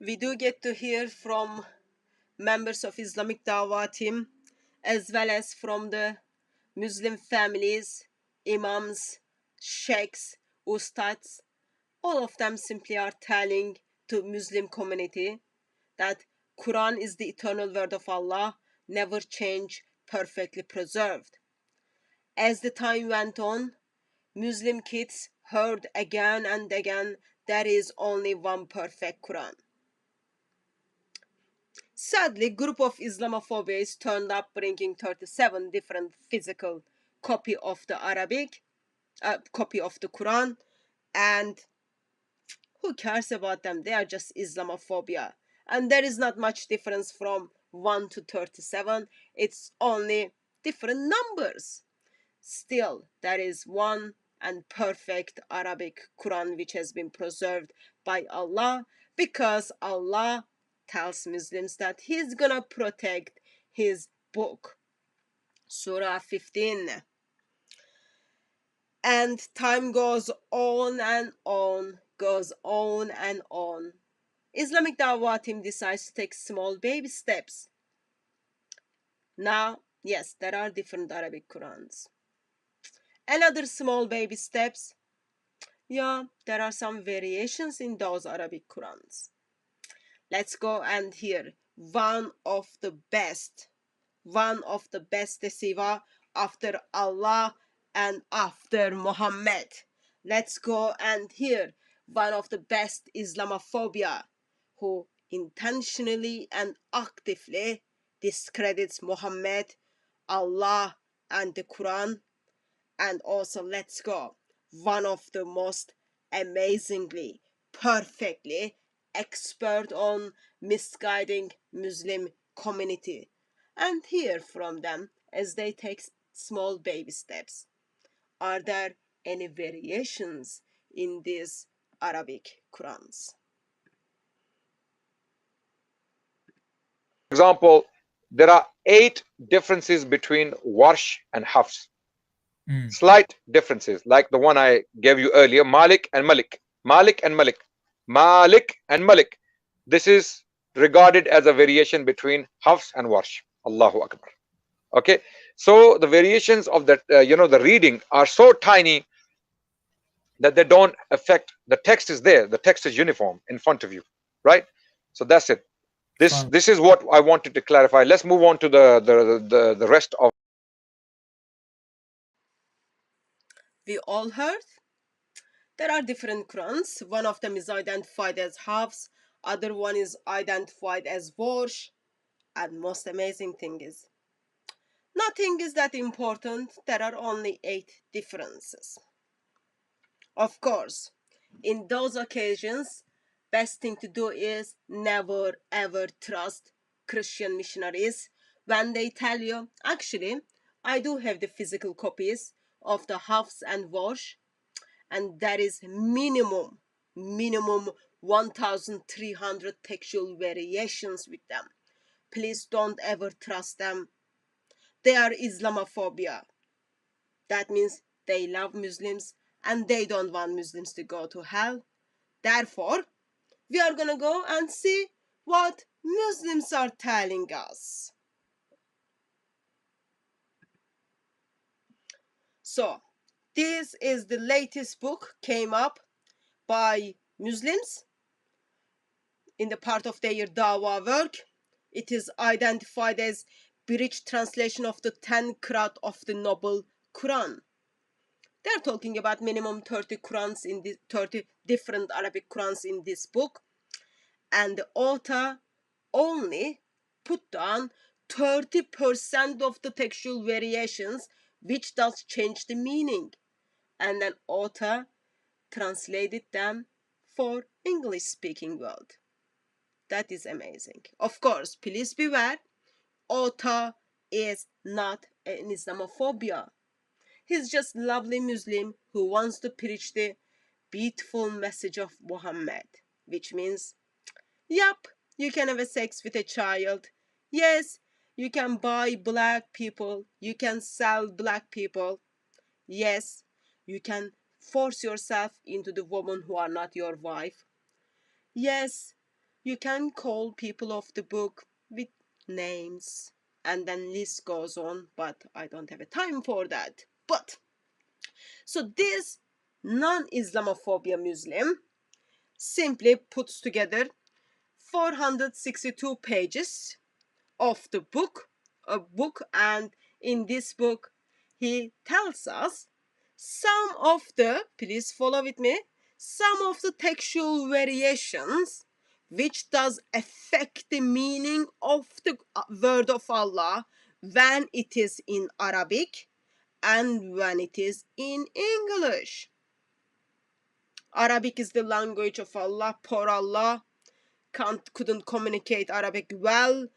We do get to hear from members of Islamic Dawah team as well as from the Muslim families, imams, sheikhs, ustads. All of them simply are telling to Muslim community that Quran is the eternal word of Allah, never changed, perfectly preserved. As the time went on, Muslim kids heard again and again there is only one perfect Quran. Sadly, group of Islamophobes turned up bringing 37 different physical copy of the copy of the Quran, and who cares about them? They are just Islamophobia. And there is not much difference from 1 to 37. It's only different numbers. Still, there is one and perfect Arabic Quran which has been preserved by Allah, because Allah tells Muslims that He's gonna protect His book. Surah 15. And time goes on and on, goes on and on. Islamic Dawah team decides to take small baby steps. Now, yes, there are different Arabic Qurans. Another small baby steps. Yeah, there are some variations in those Arabic Qurans. Let's go and hear one of the best Siva after Allah and after Muhammad. Let's go and hear one of the best Islamophobia who intentionally and actively discredits Muhammad, Allah, and the Quran. And also, let's go, one of the most amazingly, perfectly expert on misguiding Muslim community, and hear from them as they take small baby steps. Are there any variations in these Arabic Qurans? For example, there are 8 differences between Warsh and Hafs. Slight differences, like the one I gave you earlier, Malik and Malik. Malik and Malik. Malik and Malik. This is regarded as a variation between Hafs and Warsh. Allahu Akbar. Okay, so the variations of that, the reading are so tiny that they don't affect the text. Is there, the text is uniform in front of you, right? So that's it. This is what I wanted to clarify. Let's move on to the rest of. We all heard? There are different Qurans. One of them is identified as Hafs, other one is identified as Warsh, and most amazing thing is, nothing is that important. There are only 8 differences. Of course, in those occasions, best thing to do is never ever trust Christian missionaries when they tell you, actually, I do have the physical copies of the Hafs and Warsh, and that is minimum 1,300 textual variations with them. Please don't ever trust them. They are Islamophobia. That means they love Muslims and they don't want Muslims to go to hell. Therefore, we are gonna go and see what Muslims are telling us. So, this is the latest book came up by Muslims in the part of their Dawah work. It is identified as British translation of the 10 Qiraat of the Noble Quran. They're talking about minimum 30 Qurans in the 30 different Arabic Qurans in this book, and the author only put down 30% of the textual variations, which does change the meaning, and then author translated them for English speaking world. That is amazing. Of course, please beware, author is not an Islamophobia. He's just lovely Muslim who wants to preach the beautiful message of Muhammad, which means, yup, you can have a sex with a child. Yes, you can buy black people. You can sell black people. Yes, you can force yourself into the women who are not your wife. Yes, You can call people of the book with names, and then list goes on, but I don't have a time for that. But so this non-Islamophobia Muslim simply puts together 462 pages of the book, and in this book he tells us some of the, please follow with me, some of the textual variations which does affect the meaning of the word of Allah when it is in Arabic and when it is in English. Arabic is the language of Allah. Poor Allah couldn't communicate Arabic well.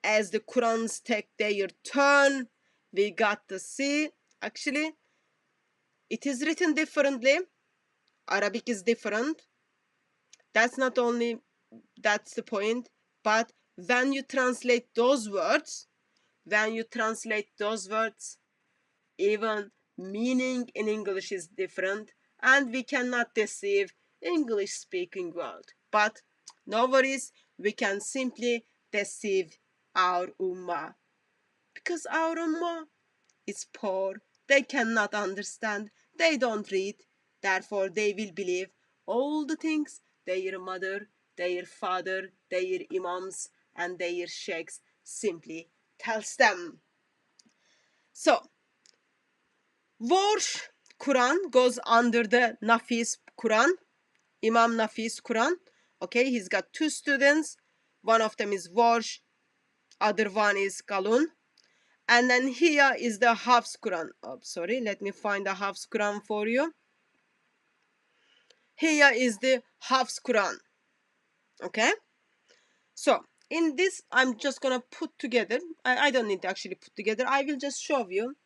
As the Qurans take their turn, we got to see, actually, it is written differently. Arabic is different. That's not only, that's the point, but when you translate those words, even meaning in English is different, and we cannot deceive English-speaking world. But no worries, we can simply deceive our ummah, because our ummah is poor, they cannot understand, they don't read, therefore they will believe all the things their mother, their father, their imams and their sheikhs simply tells them. So Warsh Quran goes under the Nafis Quran, Imam Nafis Quran. Okay, he's got two students, one of them is Warsh, other one is Kalun. And then here is the Hafs Quran. Oh, sorry, let me find the Hafs Quran for you. Here is the Hafs Quran. Okay, so in this I'm just gonna put together, I don't need to actually put together, I will just show you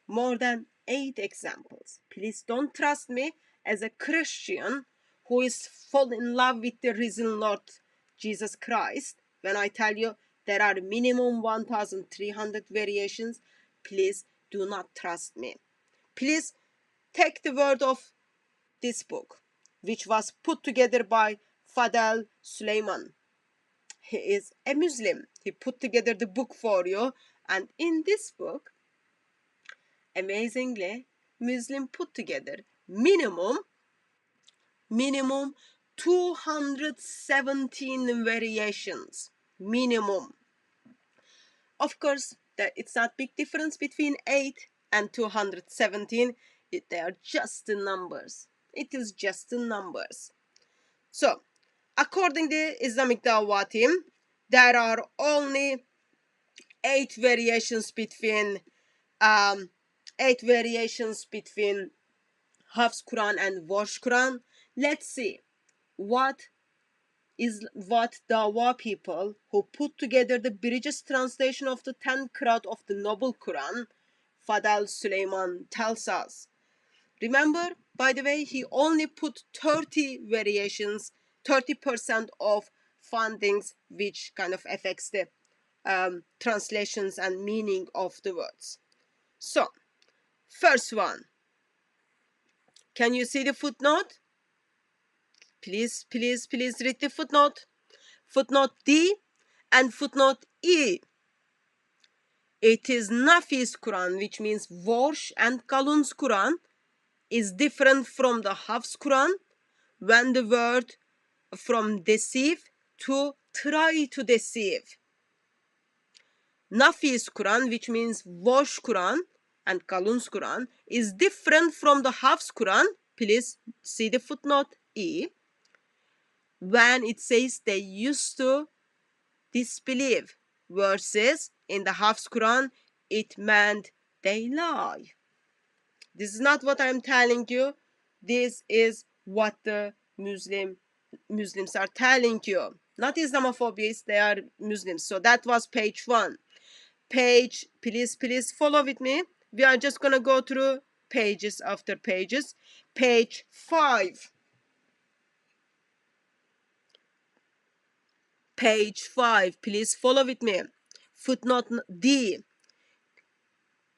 more than 8 examples. Please don't trust me as a Christian who is fall in love with the risen Lord Jesus Christ when I tell you there are minimum 1,300 variations. Please do not trust me. Please take the word of this book, which was put together by Fadel Suleiman. He is a Muslim. He put together the book for you, and in this book, amazingly, Muslim put together minimum 217 variations. Minimum. Of course, it's not big difference between 8 and 217. They are just the numbers. It is just the numbers. So, according to Islamic Dawah team, there are only 8 variations between 8 variations between Hafs Quran and Warsh Quran. Let's see what Dawah people who put together the British translation of the 10 Qiraat of the Noble Quran, Fadel Suleiman, tells us. Remember, by the way, he only put 30 variations, 30% of fundings, which kind of affects the translations and meaning of the words. So, first one. Can you see the footnote? Please, please, please read the footnote. Footnote D and footnote E. It is Nafi's Quran, which means Warsh and Kalun's Quran, is different from the Hafs Quran when the word from deceive to try to deceive. Nafi's Quran, which means Warsh Quran and Kalun's Quran, is different from the Hafs Quran. Please see the footnote E. When it says they used to disbelieve, versus in the Hafs Quran, it meant they lie. This is not what I'm telling you. This is what the Muslims are telling you. Not Islamophobia, they are Muslims. So that was page 1. Page, please follow with me. We are just gonna go through pages after pages. Page 5. Page 5, please follow with me. Footnote D.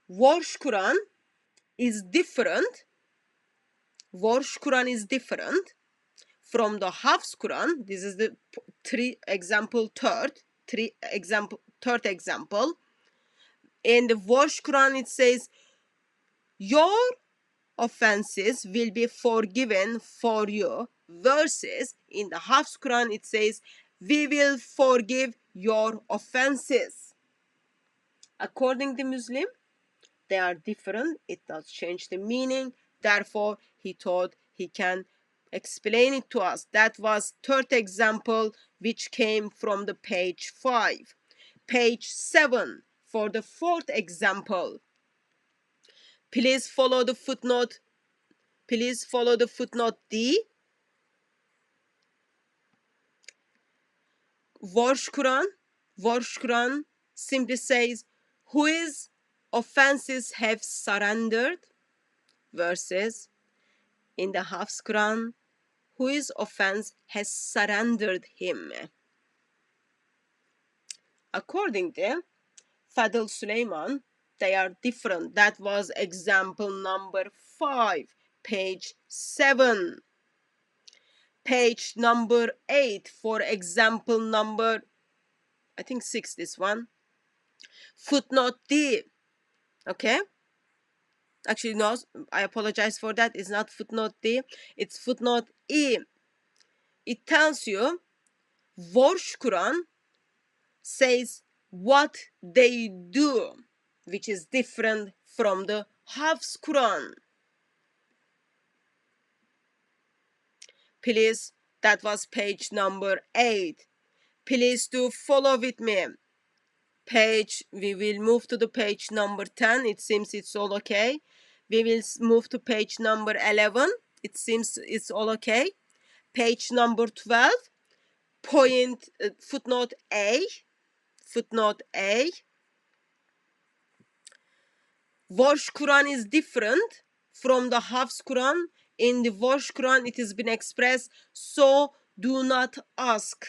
Warsh Quran is different. Warsh Quran is different from the Hafs Quran. This is the third example. In the Warsh Quran it says, your offenses will be forgiven for you, versus in the Hafs Quran it says, we will forgive your offenses. According to Muslim, they are different. It does change the meaning. Therefore, he thought he can explain it to us. That was third example, which came from the page 5. Page 7 for the fourth example. Please follow the footnote. Please follow the footnote D. Warsh Quran simply says, whose offenses have surrendered, versus in the Hafs Quran, whose offense has surrendered him. According to Fadl Suleiman, they are different. That was example number 5, page 7. Page number 8 for example number, I think 6, this one. Footnote D. Okay? Actually, no, I apologize for that. It's not footnote D. It's footnote E. It tells you, Warsh Quran says what they do, which is different from the Hafs Quran. Please, that was page number 8. Please do follow with me. We will move to the page number 10. It seems it's all okay. We will move to page number 11. It seems it's all okay. Page number 12. Footnote A. Footnote A. Warsh Quran is different from the Hafs Quran. In the Warsh Quran, it has been expressed, so do not ask.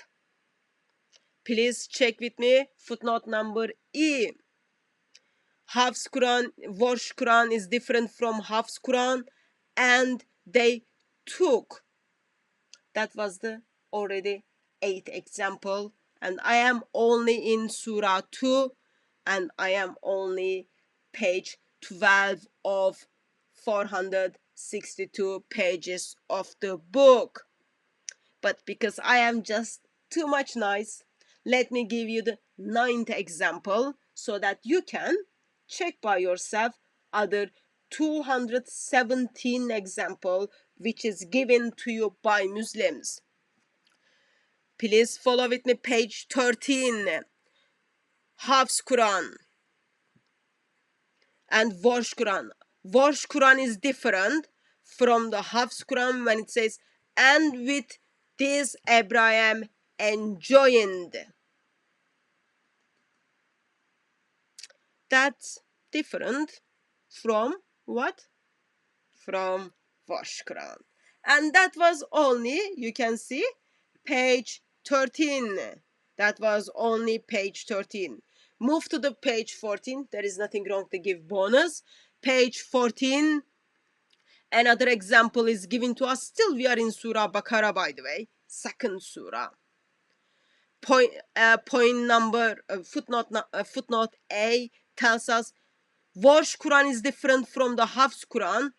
Please check with me. Footnote number E. Hafs Quran, Warsh Quran is different from Hafs Quran, and they took. That was the already 8th example, and I am only in Surah 2, and I am only page 12 of 462 pages of the book. But because I am just too much nice, let me give you the 9th example so that you can check by yourself other 217 example which is given to you by Muslims. Please follow with me, page 13. Hafs Quran and Warsh Quran. Warsh Quran is different from the Hafs Quran when it says, and with this Abraham enjoined. That's different from what? From Warsh Quran. And that was only, you can see, page 13. That was only page 13. Move to the page 14. There is nothing wrong to give bonus. Page 14. Another example is given to us. Still we are in Surah Baqarah, by the way. Second Surah. Footnote A tells us Warsh Quran is different from the Hafs Quran,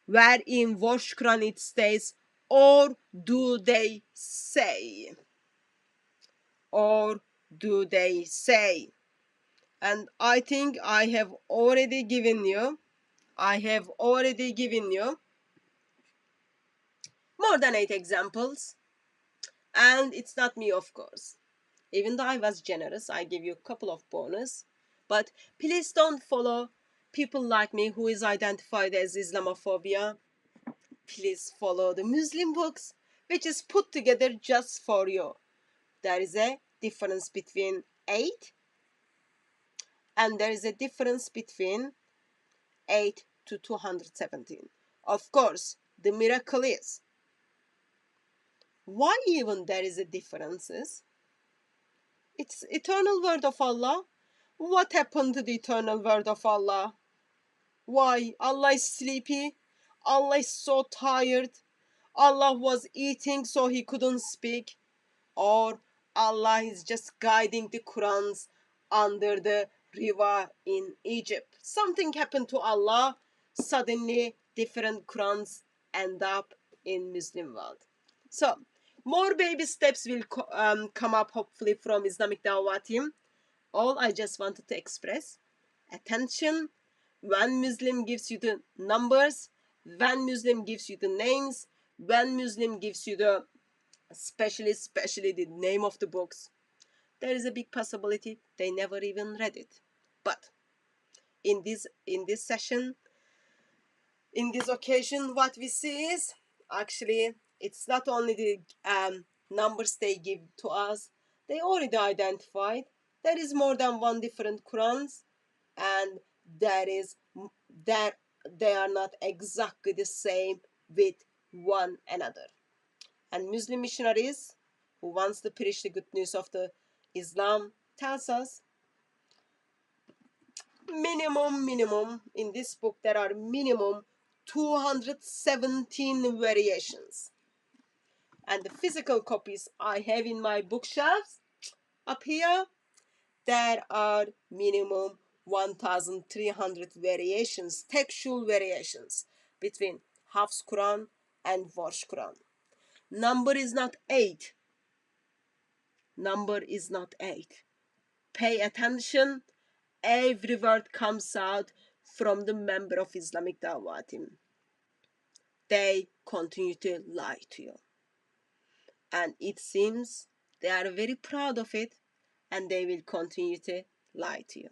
where in Warsh Quran it states, or do they say? Or do they say? And I think I have already given you more than 8 examples. And it's not me, of course. Even though I was generous, I give you a couple of bonus. But please don't follow people like me who is identified as Islamophobia. Please follow the Muslim books, which is put together just for you. There is a difference between 8 and there is a difference between 8 to 217. Of course, the miracle is, why even there is a differences? It's eternal word of Allah. What happened to the eternal word of Allah? Why? Allah is sleepy. Allah is so tired. Allah was eating so he couldn't speak, or Allah is just guiding the Qurans under the river in Egypt. Something happened to Allah, suddenly different Qurans end up in Muslim world. So more baby steps will come up hopefully from Islamic Dawah team. All I just wanted to express attention when Muslim gives you the numbers, when Muslim gives you the names, when Muslim gives you the especially the name of the books, there is a big possibility they never even read it. But in this session, in this occasion, what we see is actually it's not only the numbers they give to us, they already identified there is more than one different Qurans, and that they are not exactly the same with one another. And Muslim missionaries who wants to preach the good news of the Islam tells us minimum in this book there are minimum 217 variations. And the physical copies I have in my bookshelves up here, there are minimum 1,300 variations, textual variations between Hafs Quran and Warsh Quran. Number is not 8. Number is not 8. Pay attention. Every word comes out from the member of Islamic Dawah team. They continue to lie to you. And it seems they are very proud of it, and they will continue to lie to you.